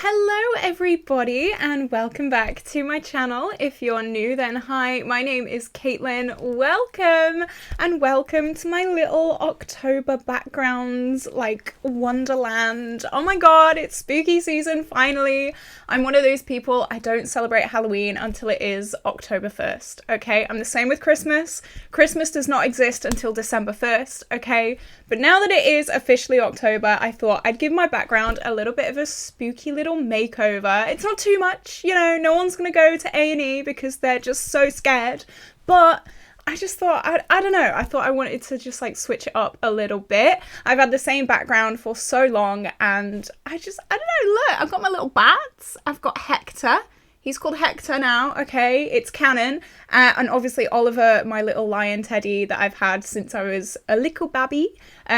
Hello everybody and welcome back to my channel. If you're new then hi, my name is Caitlin. Welcome and welcome to my little October backgrounds like wonderland. Oh my god, it's spooky season finally. I'm one of those people, I don't celebrate Halloween until it is October 1st, okay? I'm the same with Christmas. Christmas does not exist until December 1st, okay? But now that it is officially October, I thought I'd give my background a little bit of a spooky little makeover. It's not too much, you know, no one's gonna go to A&E because they're just so scared. But I just thought, I don't know, I thought I wanted to just like switch it up a little bit. I've had the same background for so long and I don't know, look, I've got my little bats. I've got Hector. He's called Hector now, okay? It's canon. And obviously Oliver, my little lion teddy that I've had since I was a little baby.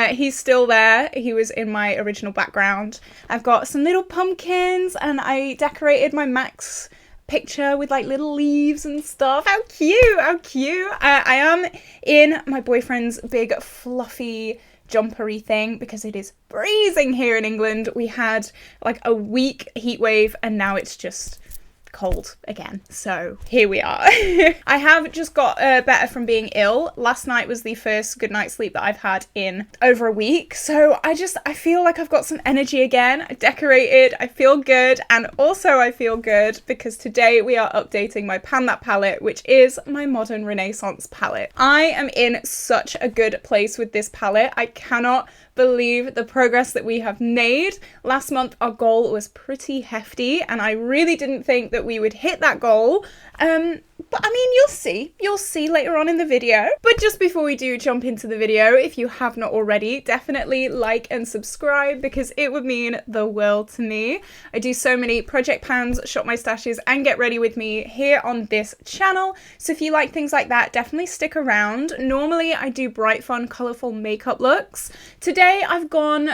He's still there. He was in my original background. I've got some little pumpkins and I decorated my Max picture with like little leaves and stuff. How cute, how cute. I am in my boyfriend's big fluffy jumpery thing because it is freezing here in England. We had like a week heat wave and now it's just cold again, so here we are. I have just got better from being ill. Last night was the first good night's sleep that I've had in over a week, so I feel like I've got some energy again. I decorated, I feel good, and also I feel good because today we are updating my Pan That palette, which is my Modern Renaissance palette. I am in such a good place with this palette. I cannot believe the progress that we have made. Last month our goal was pretty hefty and I really didn't think that we would hit that goal. But I mean, you'll see later on in the video. But just before we do jump into the video, if you have not already, definitely like and subscribe because it would mean the world to me. I do so many project pans, shop my stashes and get ready with me here on this channel. So if you like things like that, definitely stick around. Normally I do bright, fun, colourful makeup looks. Today I've gone,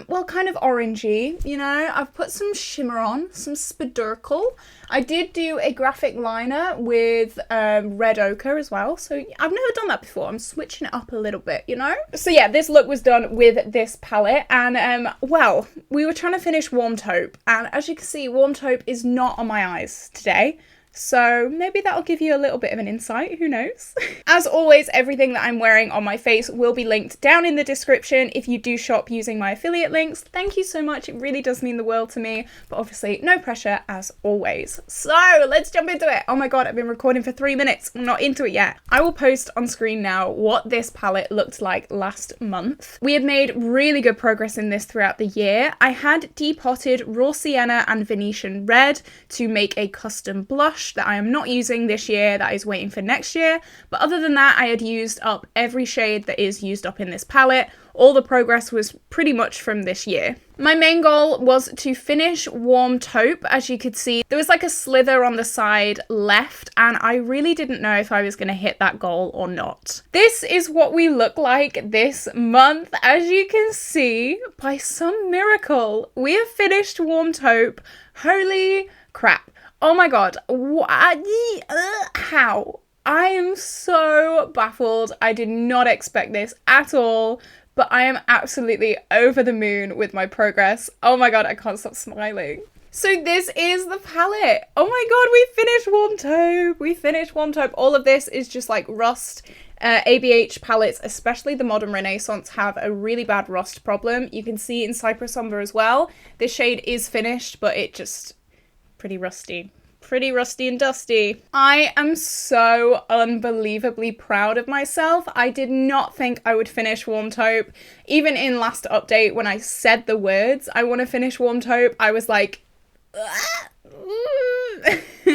well, kind of orangey, you know. I've put some shimmer on, some spidurcle. I did do a graphic liner with red ochre as well, so I've never done that before. I'm switching it up a little bit, you know? So yeah, this look was done with this palette, and well, we were trying to finish Warm Taupe, and as you can see, Warm Taupe is not on my eyes today. So maybe that'll give you a little bit of an insight, who knows? As always, everything that I'm wearing on my face will be linked down in the description if you do shop using my affiliate links. Thank you so much, it really does mean the world to me, but obviously no pressure as always. So let's jump into it. Oh my god, I've been recording for 3 minutes, I'm not into it yet. I will post on screen now what this palette looked like last month. We had made really good progress in this throughout the year. I had depotted raw sienna and Venetian red to make a custom blush that I am not using this year, that is waiting for next year. But other than that, I had used up every shade that is used up in this palette. All the progress was pretty much from this year. My main goal was to finish Warm Taupe. As you could see, there was like a slither on the side left, and I really didn't know if I was going to hit that goal or not. This is what we look like this month. As you can see, by some miracle, we have finished Warm Taupe. Holy crap. Oh my god, how? I am so baffled. I did not expect this at all, but I am absolutely over the moon with my progress. Oh my god, I can't stop smiling. So this is the palette. Oh my god, we finished Warm Taupe. We finished Warm Taupe. All of this is just like rust. ABH palettes, especially the Modern Renaissance, have a really bad rust problem. You can see in Cypress Umber as well. This shade is finished, but it just pretty rusty and dusty. I am so unbelievably proud of myself. I did not think I would finish Warm Taupe. Even in last update, when I said the words, I want to finish Warm Taupe, I was like,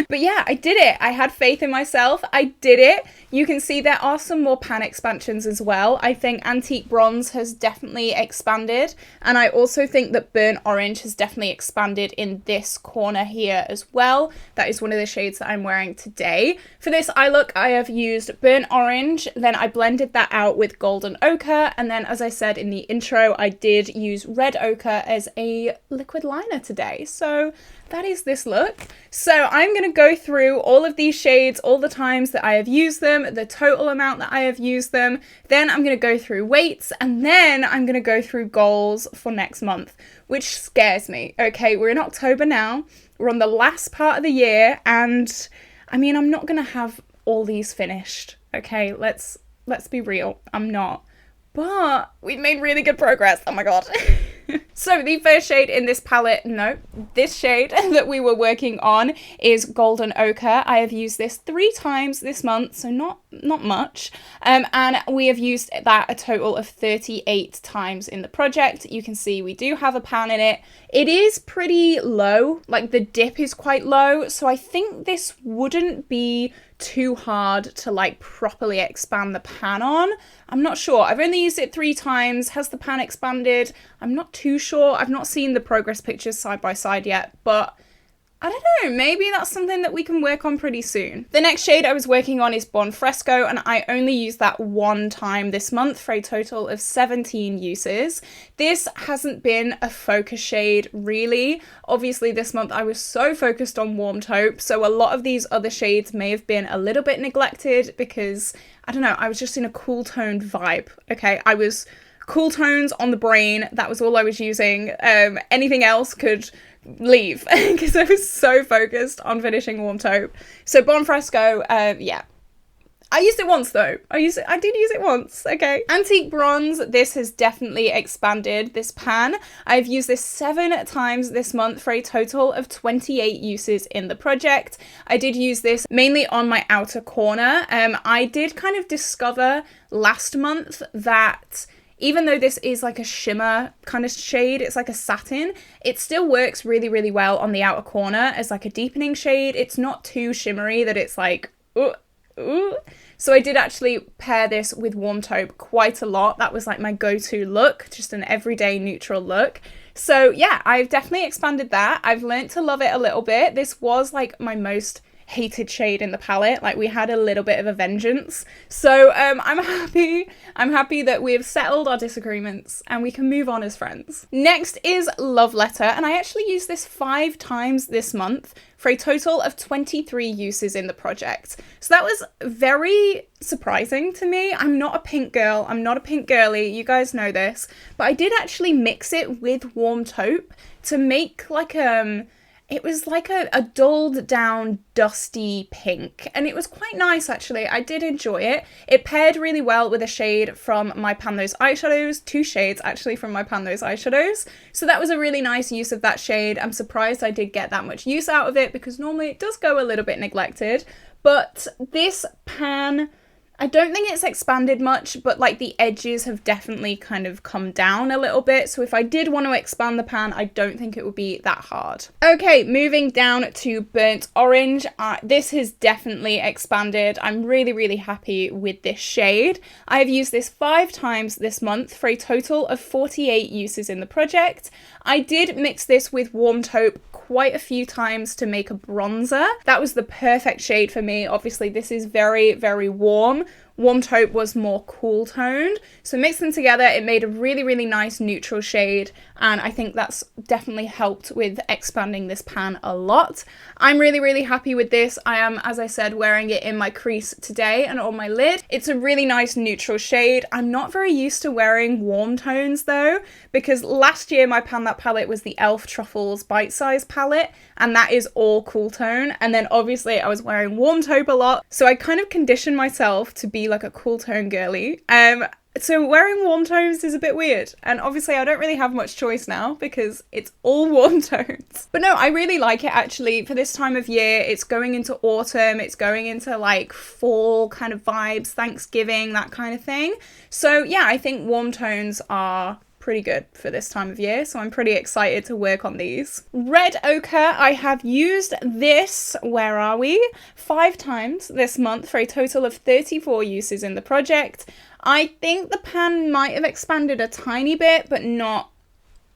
but yeah, I did it. I had faith in myself. I did it. You can see there are some more pan expansions as well. I think Antique Bronze has definitely expanded. And I also think that Burnt Orange has definitely expanded in this corner here as well. That is one of the shades that I'm wearing today. For this eye look, I have used Burnt Orange. Then I blended that out with Golden Ochre. And then, as I said in the intro, I did use Red Ochre as a liquid liner today. So that is this look. So I'm going going to go through all of these shades, all the times that I have used them, the total amount that I have used them. Then I'm going to go through weights, and then I'm going to go through goals for next month, which scares me. Okay, we're in October now. We're on the last part of the year, and I mean, I'm not going to have all these finished. Okay, let's be real. I'm not. But we've made really good progress. Oh my god. So the first shade in this palette, this shade that we were working on is Golden Ochre. I have used this 3 times this month, so not much. And we have used that a total of 38 times in the project. You can see we do have a pan in it. It is pretty low, like the dip is quite low, so I think this wouldn't be too hard to like properly expand the pan on. I'm not sure. I've only used it 3 times. Has the pan expanded? I'm not too sure. I've not seen the progress pictures side by side yet, but I don't know, maybe that's something that we can work on pretty soon. The next shade I was working on is Buon Fresco, and I only used that 1 time this month for a total of 17 uses. This hasn't been a focus shade, really. Obviously, this month I was so focused on Warm Taupe, so a lot of these other shades may have been a little bit neglected because, I don't know, I was just in a cool toned vibe, okay? I was cool tones on the brain, that was all I was using. Anything else could leave because I was so focused on finishing Warm Taupe. So Buon Fresco, yeah. I used it once though. I did use it once, okay. Antique Bronze, this has definitely expanded this pan. I've used this 7 times this month for a total of 28 uses in the project. I did use this mainly on my outer corner. I did kind of discover last month that even though this is like a shimmer kind of shade, it's like a satin, it still works really, really well on the outer corner as like a deepening shade. It's not too shimmery that it's like, ooh. So I did actually pair this with Warm Taupe quite a lot. That was like my go-to look, just an everyday neutral look. So yeah, I've definitely expanded that. I've learnt to love it a little bit. This was like my most hated shade in the palette. Like we had a little bit of a vengeance. So I'm happy that we've settled our disagreements and we can move on as friends. Next is Love Letter, and I actually used this 5 times this month for a total of 23 uses in the project. So that was very surprising to me. I'm not a pink girl. I'm not a pink girly. You guys know this. But I did actually mix it with Warm Taupe to make like it was like a dulled down dusty pink, and it was quite nice actually. I did enjoy it. It paired really well with a shade from my Pan Those eyeshadows, 2 shades actually from my Pan Those eyeshadows. So that was a really nice use of that shade. I'm surprised I did get that much use out of it because normally it does go a little bit neglected. But this pan, I don't think it's expanded much, but like the edges have definitely kind of come down a little bit. So if I did want to expand the pan, I don't think it would be that hard. Okay, moving down to Burnt Orange. This has definitely expanded. I'm really, really happy with this shade. I have used this 5 times this month for a total of 48 uses in the project. I did mix this with Warm Taupe quite a few times to make a bronzer. That was the perfect shade for me. Obviously, this is very, very warm. Warm Taupe was more cool toned. So mixed them together, it made a really, really nice neutral shade. And I think that's definitely helped with expanding this pan a lot. I'm really, really happy with this. I am, as I said, wearing it in my crease today and on my lid. It's a really nice neutral shade. I'm not very used to wearing warm tones though, because last year my Pan That palette was the e.l.f. Truffles Bite Size palette, and that is all cool tone. And then obviously I was wearing Warm Taupe a lot. So I kind of conditioned myself to be like a cool tone girly. So wearing warm tones is a bit weird, and obviously I don't really have much choice now because it's all warm tones. But no, I really like it actually for this time of year. It's going into autumn, it's going into like fall kind of vibes, Thanksgiving, that kind of thing. So yeah, I think warm tones are pretty good for this time of year, so I'm pretty excited to work on these. Red Ochre, I have used this, 5 times this month for a total of 34 uses in the project. I think the pan might have expanded a tiny bit, but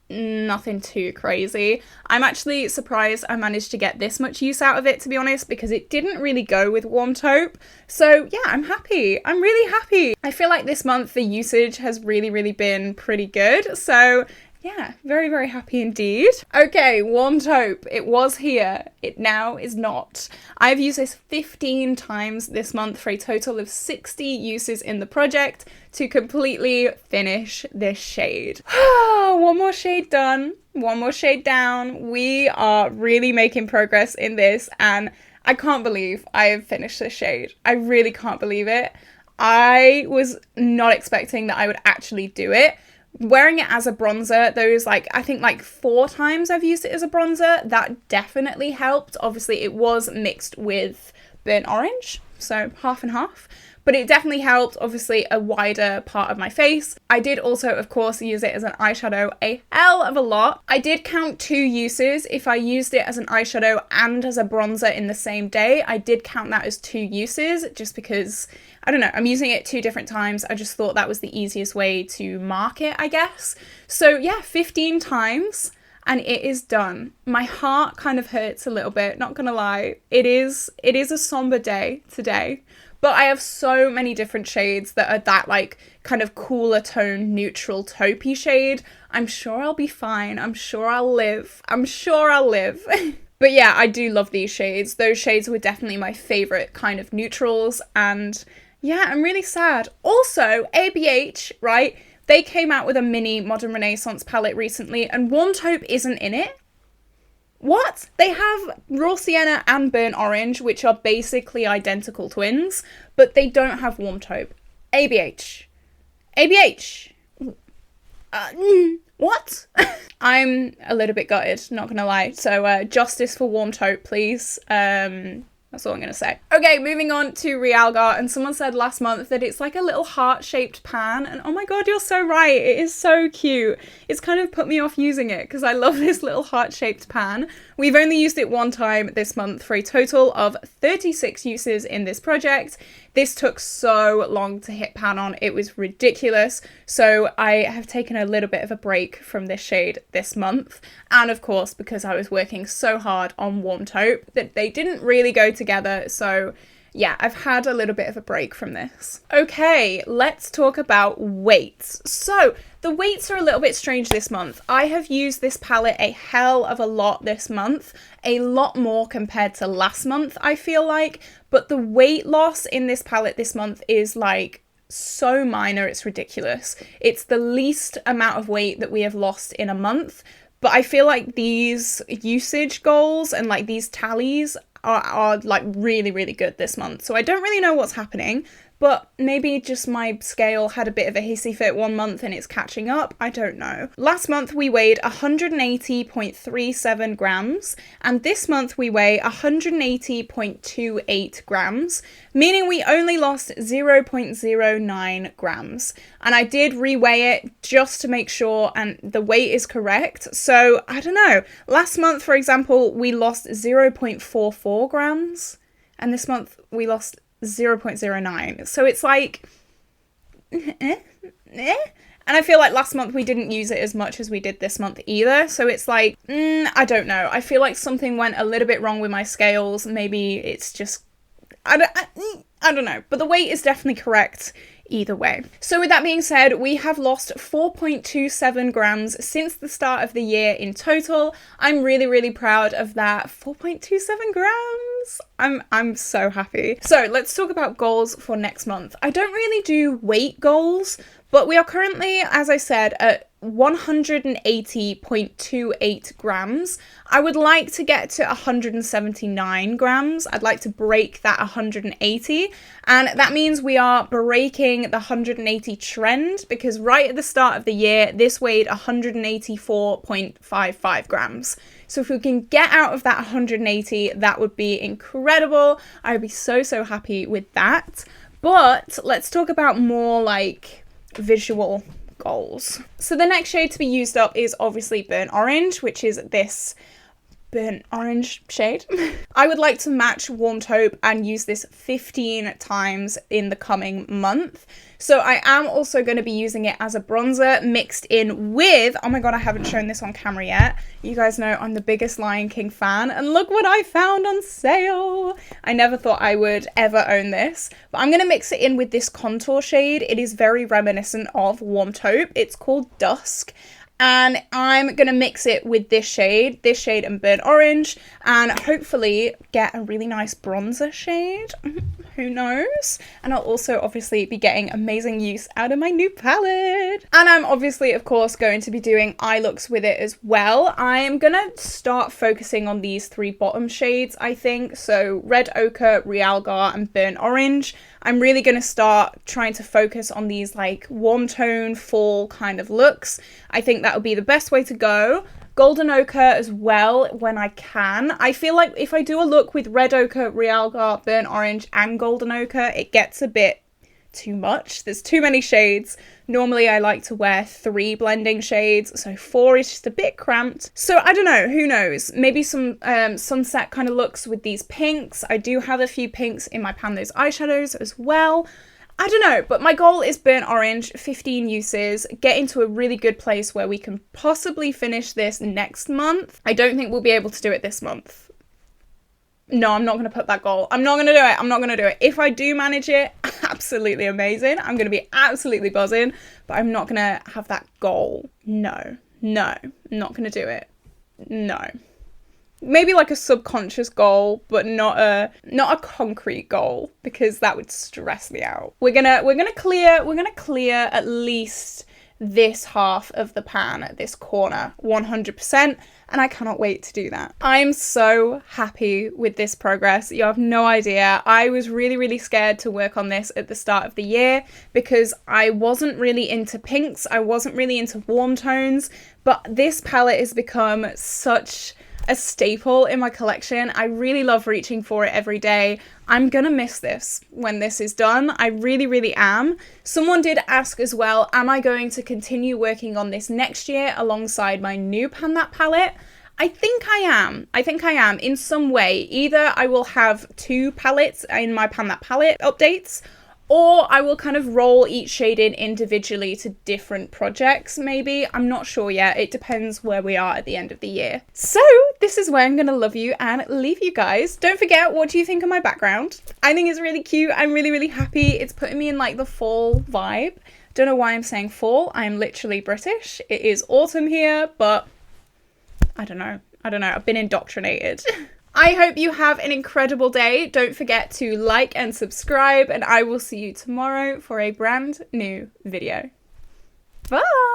nothing too crazy. I'm actually surprised I managed to get this much use out of it, to be honest, because it didn't really go with Warm Taupe. So yeah, I'm happy. I'm really happy. I feel like this month the usage has really, really been pretty good. So yeah, very, very happy indeed. Okay, Warm Taupe. It was here. It now is not. I've used this 15 times this month for a total of 60 uses in the project to completely finish this shade. One more shade done. One more shade down. We are really making progress in this, and I can't believe I have finished this shade. I really can't believe it. I was not expecting that I would actually do it. Wearing it as a bronzer, those I think 4 times I've used it as a bronzer, that definitely helped. Obviously it was mixed with burnt orange, so half and half, but it definitely helped, obviously, a wider part of my face. I did also, of course, use it as an eyeshadow a hell of a lot. I did count 2 uses. If I used it as an eyeshadow and as a bronzer in the same day, I did count that as 2 uses, just because, I don't know, I'm using it 2 different times. I just thought that was the easiest way to mark it, I guess. So yeah, 15 times and it is done. My heart kind of hurts a little bit, not gonna lie. It is a somber day today, but I have so many different shades that are that kind of cooler tone, neutral taupey shade. I'm sure I'll be fine. I'm sure I'll live. I'm sure I'll live. But yeah, I do love these shades. Those shades were definitely my favorite kind of neutrals, and yeah, I'm really sad. Also, ABH, right? They came out with a mini Modern Renaissance palette recently, and Warm Taupe isn't in it. What? They have Raw Sienna and Burnt Orange, which are basically identical twins, but they don't have Warm Taupe. ABH. ABH. What? I'm a little bit gutted, not gonna lie. So justice for Warm Taupe, please. That's all I'm gonna say. Okay, moving on to Realgar, and someone said last month that it's like a little heart-shaped pan, and oh my god, you're so right, it is so cute. It's kind of put me off using it because I love this little heart-shaped pan. We've only used it 1 time this month for a total of 36 uses in this project. This took so long to hit pan on, it was ridiculous. So I have taken a little bit of a break from this shade this month. And of course, because I was working so hard on Warm Taupe, that they didn't really go together. So yeah, I've had a little bit of a break from this. Okay, let's talk about weights. So the weights are a little bit strange this month. I have used this palette a hell of a lot this month, a lot more compared to last month, I feel like, but the weight loss in this palette this month is so minor, it's ridiculous. It's the least amount of weight that we have lost in a month, but I feel like these usage goals and these tallies are really, really good this month. So I don't really know what's happening, but maybe just my scale had a bit of a hissy fit one month and it's catching up. I don't know. Last month we weighed 180.37 grams, and this month we weigh 180.28 grams, meaning we only lost 0.09 grams. And I did reweigh it just to make sure, and the weight is correct. So I don't know. Last month, for example, we lost 0.44 grams, and this month we lost 0.09. So it's and I feel like last month we didn't use it as much as we did this month either. So it's I don't know. I feel like something went a little bit wrong with my scales. Maybe it's just, I don't know. But the weight is definitely correct either way. So with that being said, we have lost 4.27 grams since the start of the year in total. I'm really, really proud of that. 4.27 grams. I'm so happy. So let's talk about goals for next month. I don't really do weight goals, but we are currently, as I said, at 180.28 grams. I would like to get to 179 grams. I'd like to break that 180, and that means we are breaking the 180 trend, because right at the start of the year this weighed 184.55 grams. So if we can get out of that 180, that would be incredible. I would be so happy with that. But let's talk about more visual goals. So the next shade to be used up is obviously Burnt Orange, which is this burnt orange shade. I would like to match Warm Taupe and use this 15 times in the coming month. So I am also going to be using it as a bronzer mixed in with, oh my god, I haven't shown this on camera yet. You guys know I'm the biggest Lion King fan, and look what I found on sale. I never thought I would ever own this, but I'm going to mix it in with this contour shade. It is very reminiscent of Warm Taupe. It's called Dusk. And I'm going to mix it with this shade and burnt orange, and hopefully get a really nice bronzer shade. Who knows? And I'll also obviously be getting amazing use out of my new palette. And I'm obviously, of course, going to be doing eye looks with it as well. I am going to start focusing on these 3 bottom shades, I think. So Red Ochre, Realgar, and Burnt Orange. I'm really going to start trying to focus on these like warm tone fall kind of looks. I think that would be the best way to go. Golden Ochre as well when I can. I feel like if I do a look with Red Ochre, Realgar, Burnt Orange and Golden Ochre, it gets a bit too much. There's too many shades. Normally I like to wear 3 blending shades, so 4 is just a bit cramped. So I don't know, who knows? Maybe some sunset kind of looks with these pinks. I do have a few pinks in my pan those eyeshadows as well. I don't know, but my goal is Burnt Orange, 15 uses, get into a really good place where we can possibly finish this next month. I don't think we'll be able to do it this month. No, I'm not going to put that goal. I'm not going to do it. I'm not going to do it. If I do manage it, absolutely amazing. I'm going to be absolutely buzzing, but I'm not going to have that goal. No, I'm not going to do it. No. Maybe like a subconscious goal, but not a concrete goal, because that would stress me out. We're gonna clear at least this half of the pan, this corner, 100%, and I cannot wait to do that. I'm so happy with this progress. You have no idea. I was really scared to work on this at the start of the year because I wasn't really into pinks, I wasn't really into warm tones, but this palette has become such a staple in my collection. I really love reaching for it every day. I'm gonna miss this when this is done. I really am. Someone did ask as well, am I going to continue working on this next year alongside my new Pan That palette? I think I am in some way. Either I will have 2 palettes in my Pan That palette updates, or I will kind of roll each shade in individually to different projects, maybe. I'm not sure yet. It depends where we are at the end of the year. So this is where I'm going to love you and leave you guys. Don't forget, what do you think of my background? I think it's really cute. I'm really happy. It's putting me in like the fall vibe. Don't know why I'm saying fall. I'm literally British. It is autumn here, but I don't know. I've been indoctrinated. I hope you have an incredible day. Don't forget to like and subscribe, and I will see you tomorrow for a brand new video. Bye!